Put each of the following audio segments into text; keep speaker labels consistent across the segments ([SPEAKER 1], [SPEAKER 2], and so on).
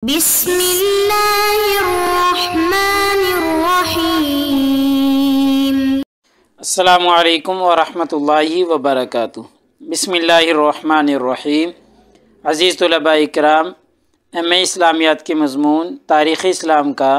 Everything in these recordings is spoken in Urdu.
[SPEAKER 1] بسم اللہ الرحمن الرحیم۔
[SPEAKER 2] السلام علیکم ورحمۃ اللہ وبرکاتہ۔ بسم اللہ الرحمن الرحیم۔ عزیز طلباء اکرام، ایم.اے. اسلامیات کے مضمون تاریخ اسلام کا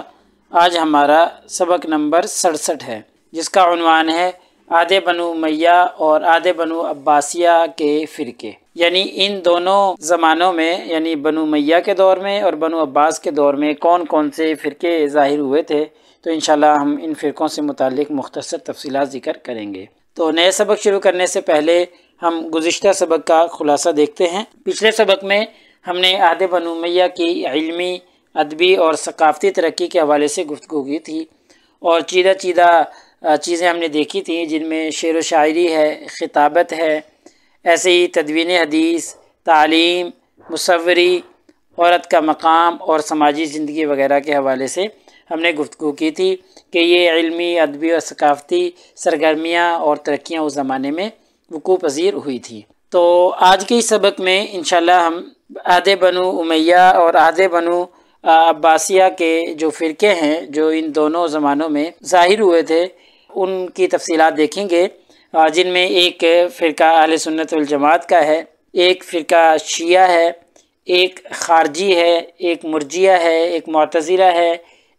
[SPEAKER 2] آج ہمارا سبق نمبر 67 ہے، جس کا عنوان ہے عہد بنو امیہ اور عہد بنو عباسیہ کے فرقے، یعنی ان دونوں زمانوں میں، یعنی بنو امیہ کے دور میں اور بنو عباس کے دور میں کون کون سے فرقے ظاہر ہوئے تھے۔ تو انشاءاللہ ہم ان فرقوں سے متعلق مختصر تفصیلات ذکر کریں گے۔ تو نئے سبق شروع کرنے سے پہلے ہم گزشتہ سبق کا خلاصہ دیکھتے ہیں۔ پچھلے سبق میں ہم نے عہد بنو امیہ کی علمی، ادبی اور ثقافتی ترقی کے حوالے سے گفتگو کی تھی، اور چیدہ چیزیں ہم نے دیکھی تھیں، جن میں شعر و شاعری ہے، خطابت ہے، ایسے ہی تدوین حدیث، تعلیم، مصوری، عورت کا مقام اور سماجی زندگی وغیرہ کے حوالے سے ہم نے گفتگو کی تھی کہ یہ علمی، ادبی اور ثقافتی سرگرمیاں اور ترقیاں اس زمانے میں وقوع پذیر ہوئی تھی۔ تو آج کے اس سبق میں انشاءاللہ ہم عہد بنو امیہ اور عہد بنو عباسیہ کے جو فرقے ہیں، جو ان دونوں زمانوں میں ظاہر ہوئے تھے، ان کی تفصیلات دیکھیں گے، جن میں ایک فرقہ اہل سنت والجماعت کا ہے، ایک فرقہ شیعہ ہے، ایک خارجی ہے، ایک مرجیہ ہے، ایک معتزلہ ہے،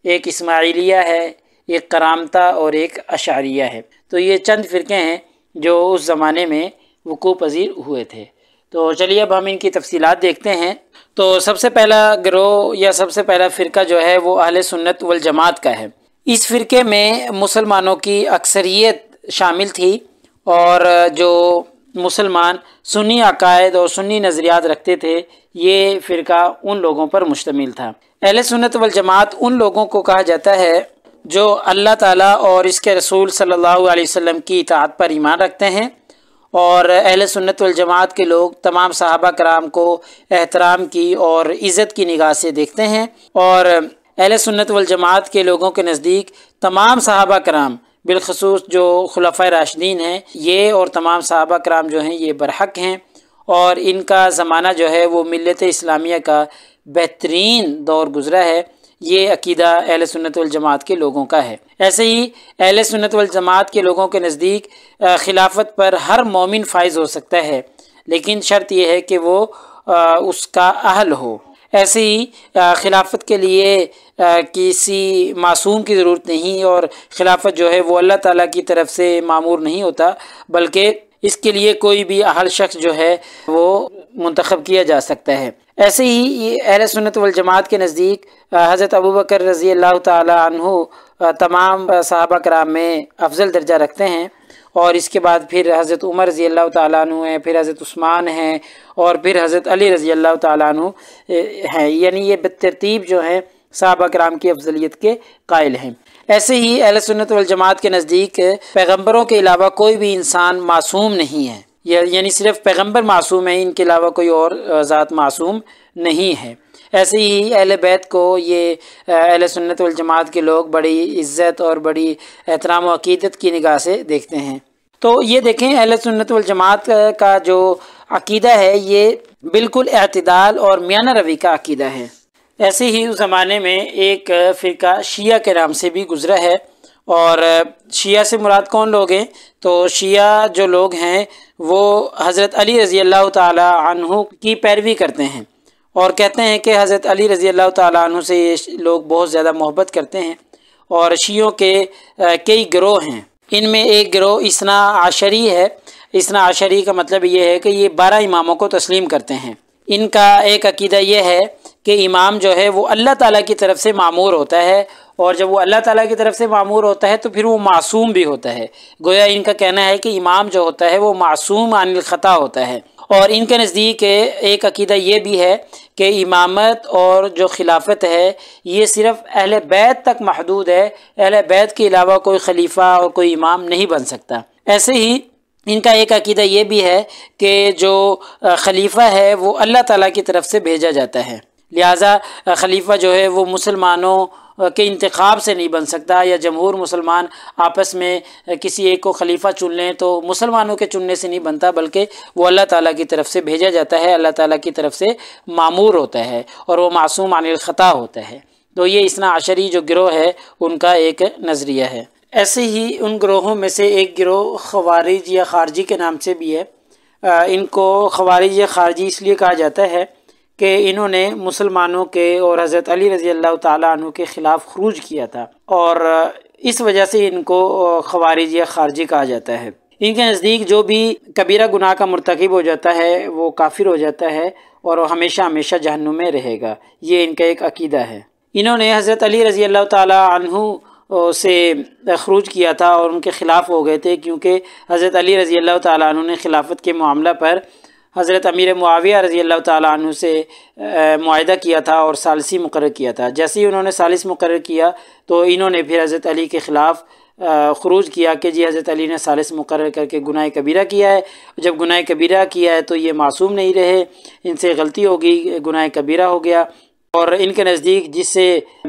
[SPEAKER 2] ایک اسماعیلیہ ہے، ایک کرامتہ اور ایک اشعریہ ہے۔ تو یہ چند فرقے ہیں جو اس زمانے میں وقوع پذیر ہوئے تھے۔ تو چلیے اب ہم ان کی تفصیلات دیکھتے ہیں۔ تو سب سے پہلا گروہ یا سب سے پہلا فرقہ جو ہے وہ اہل سنت والجماعت کا ہے۔ اس فرقے میں مسلمانوں کی اکثریت شامل تھی، اور جو مسلمان سنی عقائد اور سنی نظریات رکھتے تھے، یہ فرقہ ان لوگوں پر مشتمل تھا۔ اہل سنت والجماعت ان لوگوں کو کہا جاتا ہے جو اللہ تعالیٰ اور اس کے رسول صلی اللہ علیہ وسلم کی اطاعت پر ایمان رکھتے ہیں، اور اہل سنت والجماعت کے لوگ تمام صحابہ کرام کو احترام کی اور عزت کی نگاہ سے دیکھتے ہیں، اور اہل سنت والجماعت کے لوگوں کے نزدیک تمام صحابہ کرام، بالخصوص جو خلفائے راشدین ہیں، یہ اور تمام صحابہ کرام جو ہیں یہ برحق ہیں، اور ان کا زمانہ جو ہے وہ ملت اسلامیہ کا بہترین دور گزرا ہے۔ یہ عقیدہ اہل سنت والجماعت کے لوگوں کا ہے۔ ایسے ہی اہل سنت والجماعت کے لوگوں کے نزدیک خلافت پر ہر مومن فائز ہو سکتا ہے، لیکن شرط یہ ہے کہ وہ اس کا اہل ہو۔ ایسے ہی خلافت کے لیے کسی معصوم کی ضرورت نہیں، اور خلافت جو ہے وہ اللہ تعالیٰ کی طرف سے مامور نہیں ہوتا، بلکہ اس کے لیے کوئی بھی اہل شخص جو ہے وہ منتخب کیا جا سکتا ہے۔ ایسے ہی اہل سنت والجماعت کے نزدیک حضرت ابوبکر رضی اللہ تعالی عنہ تمام صحابہ کرام میں افضل درجہ رکھتے ہیں، اور اس کے بعد پھر حضرت عمر رضی اللہ تعالیٰ عنہ ہیں، پھر حضرت عثمان ہیں، اور پھر حضرت علی رضی اللہ تعالیٰ عنہ ہیں، یعنی یہ بالترتیب جو ہیں صحابہ کرام کی افضلیت کے قائل ہیں۔ ایسے ہی اہل سنت والجماعت کے نزدیک پیغمبروں کے علاوہ کوئی بھی انسان معصوم نہیں ہے، یعنی صرف پیغمبر معصوم ہیں، ان کے علاوہ کوئی اور ذات معصوم نہیں ہے۔ ایسے ہی اہل بیت کو یہ اہل سنت والجماعت کے لوگ بڑی عزت اور بڑی احترام و عقیدت کی نگاہ سے دیکھتے ہیں۔ تو یہ دیکھیں، اہل سنت والجماعت کا جو عقیدہ ہے یہ بالکل اعتدال اور میانہ روی کا عقیدہ ہے۔ ایسے ہی اس زمانے میں ایک فرقہ شیعہ کے نام سے بھی گزرا ہے، اور شیعہ سے مراد کون لوگ ہیں؟ تو شیعہ جو لوگ ہیں وہ حضرت علی رضی اللہ تعالی عنہ کی پیروی کرتے ہیں، اور کہتے ہیں کہ حضرت علی رضی اللہ تعالیٰ عنہ سے یہ لوگ بہت زیادہ محبت کرتے ہیں۔ اور شیعوں کے کئی گروہ ہیں، ان میں ایک گروہ اثنا عشری ہے۔ اثنا عشری کا مطلب یہ ہے کہ یہ 12 اماموں کو تسلیم کرتے ہیں۔ ان کا ایک عقیدہ یہ ہے کہ امام جو ہے وہ اللہ تعالیٰ کی طرف سے مامور ہوتا ہے، اور جب وہ اللہ تعالیٰ کی طرف سے مامور ہوتا ہے تو پھر وہ معصوم بھی ہوتا ہے۔ گویا ان کا کہنا ہے کہ امام جو ہوتا ہے وہ معصوم عن الخطا ہوتا ہے۔ اور ان کے نزدیک ایک عقیدہ یہ بھی ہے کہ امامت اور جو خلافت ہے یہ صرف اہل بیت تک محدود ہے، اہل بیت کے علاوہ کوئی خلیفہ اور کوئی امام نہیں بن سکتا۔ ایسے ہی ان کا ایک عقیدہ یہ بھی ہے کہ جو خلیفہ ہے وہ اللہ تعالیٰ کی طرف سے بھیجا جاتا ہے، لہٰذا خلیفہ جو ہے وہ مسلمانوں کے انتخاب سے نہیں بن سکتا، یا جمہور مسلمان آپس میں کسی ایک کو خلیفہ چن لیں تو مسلمانوں کے چننے سے نہیں بنتا، بلکہ وہ اللہ تعالیٰ کی طرف سے بھیجا جاتا ہے، اللہ تعالیٰ کی طرف سے مامور ہوتا ہے اور وہ معصوم عن الخطا ہوتا ہے۔ تو یہ اثنا عشری جو گروہ ہے ان کا ایک نظریہ ہے۔ ایسے ہی ان گروہوں میں سے ایک گروہ خوارج یا خارجی کے نام سے بھی ہے۔ ان کو خوارج یا خارجی اس لیے کہا جاتا ہے کہ انہوں نے مسلمانوں کے اور حضرت علی رضی اللہ تعالیٰ عنہ کے خلاف خروج کیا تھا، اور اس وجہ سے ان کو خوارج یا خارجی کہا جاتا ہے۔ ان کے نزدیک جو بھی کبیرہ گناہ کا مرتکب ہو جاتا ہے وہ کافر ہو جاتا ہے اور وہ ہمیشہ ہمیشہ جہنم میں رہے گا، یہ ان کا ایک عقیدہ ہے۔ انہوں نے حضرت علی رضی اللہ تعالیٰ عنہ سے خروج کیا تھا اور ان کے خلاف ہو گئے تھے، کیونکہ حضرت علی رضی اللہ تعالیٰ عنہ نے خلافت کے معاملہ پر حضرت امیر معاویہ رضی اللہ تعالیٰ عنہ سے معاہدہ کیا تھا اور ثالثی مقرر کیا تھا۔ جیسے ہی انہوں نے ثالث مقرر کیا تو انہوں نے پھر حضرت علی کے خلاف خروج کیا کہ جی حضرت علی نے ثالث مقرر کر کے گناہ کبیرہ کیا ہے، جب گناہ کبیرہ کیا ہے تو یہ معصوم نہیں رہے، ان سے غلطی ہوگی، گناہ کبیرہ ہو گیا۔ اور ان کے نزدیک جس سے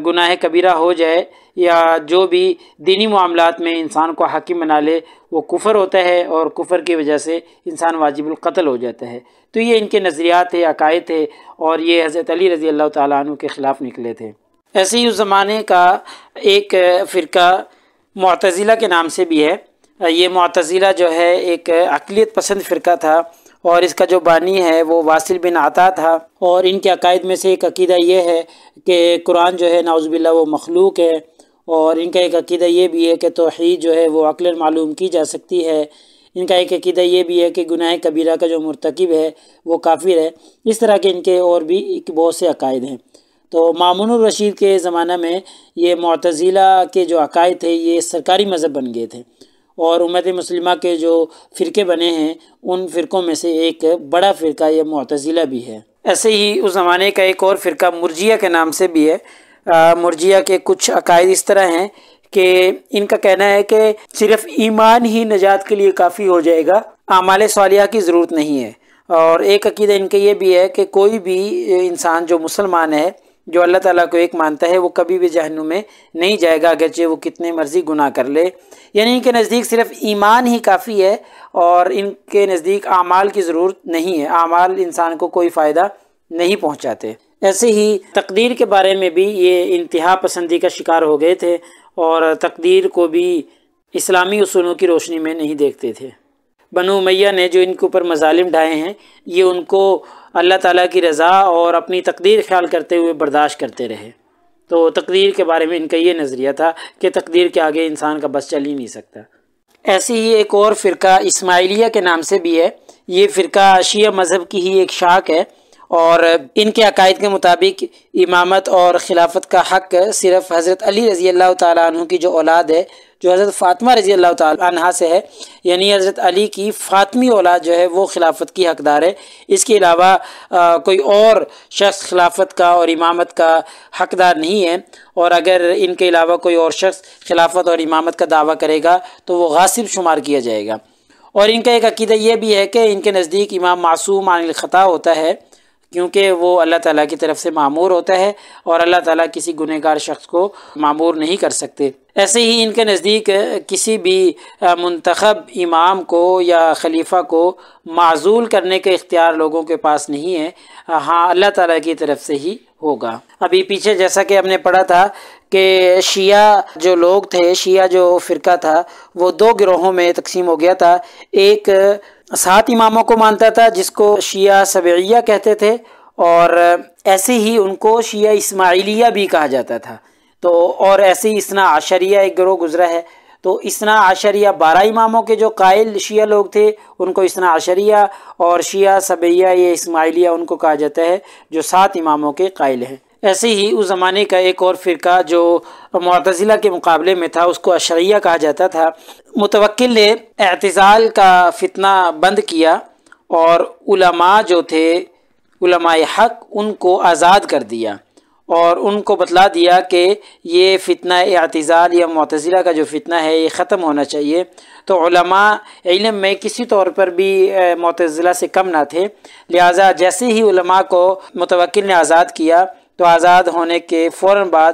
[SPEAKER 2] گناہ کبیرہ ہو جائے یا جو بھی دینی معاملات میں انسان کو حاکم بنا لے وہ کفر ہوتا ہے، اور کفر کی وجہ سے انسان واجب القتل ہو جاتا ہے۔ تو یہ ان کے نظریات تھے، عقائد تھے، اور یہ حضرت علی رضی اللہ تعالیٰ عنہ کے خلاف نکلے تھے۔ ایسے ہی اس زمانے کا ایک فرقہ معتزلہ کے نام سے بھی ہے۔ یہ معتزلہ جو ہے ایک عقلیت پسند فرقہ تھا، اور اس کا جو بانی ہے وہ واصل بن عطا تھا، اور ان کے عقائد میں سے ایک عقیدہ یہ ہے کہ قرآن جو ہے نعوذ باللہ وہ مخلوق ہے، اور ان کا ایک عقیدہ یہ بھی ہے کہ توحید جو ہے وہ عقلاً معلوم کی جا سکتی ہے۔ ان کا ایک عقیدہ یہ بھی ہے کہ گناہ کبیرہ کا جو مرتکب ہے وہ کافر ہے۔ اس طرح کے ان کے اور بھی بہت سے عقائد ہیں۔ تو مامون الرشید کے زمانہ میں یہ معتزلہ کے جو عقائد تھے یہ سرکاری مذہب بن گئے تھے، اور امت مسلمہ کے جو فرقے بنے ہیں ان فرقوں میں سے ایک بڑا فرقہ یہ معتزلہ بھی ہے۔ ایسے ہی اس زمانے کا ایک اور فرقہ مرجیہ کے نام سے بھی ہے۔ مرجیہ کے کچھ عقائد اس طرح ہیں کہ ان کا کہنا ہے کہ صرف ایمان ہی نجات کے لیے کافی ہو جائے گا، اعمال صالحہ کی ضرورت نہیں ہے۔ اور ایک عقیدہ ان کا یہ بھی ہے کہ کوئی بھی انسان جو مسلمان ہے، جو اللہ تعالیٰ کو ایک مانتا ہے، وہ کبھی بھی جہنم میں نہیں جائے گا اگرچہ وہ کتنے مرضی گناہ کر لے۔ یعنی ان کے نزدیک صرف ایمان ہی کافی ہے، اور ان کے نزدیک اعمال کی ضرورت نہیں ہے، اعمال انسان کو کوئی فائدہ نہیں پہنچاتے۔ ایسے ہی تقدیر کے بارے میں بھی یہ انتہا پسندی کا شکار ہو گئے تھے، اور تقدیر کو بھی اسلامی اصولوں کی روشنی میں نہیں دیکھتے تھے۔ بنو امیہ نے جو ان کے اوپر مظالم ڈھائے ہیں یہ ان کو اللہ تعالیٰ کی رضا اور اپنی تقدیر خیال کرتے ہوئے برداشت کرتے رہے۔ تو تقدیر کے بارے میں ان کا یہ نظریہ تھا کہ تقدیر کے آگے انسان کا بس چل ہی نہیں سکتا۔ ایسے ہی ایک اور فرقہ اسماعیلیہ کے نام سے بھی ہے۔ یہ فرقہ شیعہ مذہب کی ہی ایک شاخ ہے، اور ان کے عقائد کے مطابق امامت اور خلافت کا حق صرف حضرت علی رضی اللہ تعالیٰ عنہ کی جو اولاد ہے، جو حضرت فاطمہ رضی اللہ تعالیٰ عنہ سے ہے، یعنی حضرت علی کی فاطمی اولاد جو ہے وہ خلافت کی حقدار ہے۔ اس کے علاوہ کوئی اور شخص خلافت کا اور امامت کا حقدار نہیں ہے، اور اگر ان کے علاوہ کوئی اور شخص خلافت اور امامت کا دعویٰ کرے گا تو وہ غاصب شمار کیا جائے گا۔ اور ان کا ایک عقیدہ یہ بھی ہے کہ ان کے نزدیک امام معصوم عن الخطا ہوتا ہے، کیونکہ وہ اللہ تعالیٰ کی طرف سے معمور ہوتا ہے، اور اللہ تعالیٰ کسی گنہگار شخص کو معمور نہیں کر سکتے۔ ایسے ہی ان کے نزدیک کسی بھی منتخب امام کو یا خلیفہ کو معزول کرنے کا اختیار لوگوں کے پاس نہیں ہے، ہاں اللہ تعالیٰ کی طرف سے ہی ہوگا۔ ابھی پیچھے جیسا کہ ہم نے پڑھا تھا کہ شیعہ جو لوگ تھے، شیعہ جو فرقہ تھا وہ دو گروہوں میں تقسیم ہو گیا تھا۔ ایک 7 اماموں کو مانتا تھا جس کو شیعہ سبعیہ کہتے تھے، اور ایسے ہی ان کو شیعہ اسماعیلیہ بھی کہا جاتا تھا۔ تو اور ایسے ہی اثنا عشریہ ایک گروہ گزرا ہے۔ تو اثنا عشریہ 12 اماموں کے جو قائل شیعہ لوگ تھے ان کو اثنا عشریہ، اور شیعہ سبعیہ یا اسماعیلیہ ان کو کہا جاتا ہے جو 7 اماموں کے قائل ہیں۔ ایسے ہی اس زمانے کا ایک اور فرقہ جو معتزلہ کے مقابلے میں تھا اس کو اشعریہ کہا جاتا تھا۔ متوکل نے اعتزال کا فتنہ بند کیا، اور علماء جو تھے، علماء حق، ان کو آزاد کر دیا، اور ان کو بتلا دیا کہ یہ فتنہ اعتزال یا معتزلہ کا جو فتنہ ہے یہ ختم ہونا چاہیے۔ تو علماء علم میں کسی طور پر بھی معتزلہ سے کم نہ تھے، لہٰذا جیسے ہی علماء کو متوکل نے آزاد کیا تو آزاد ہونے کے فوراً بعد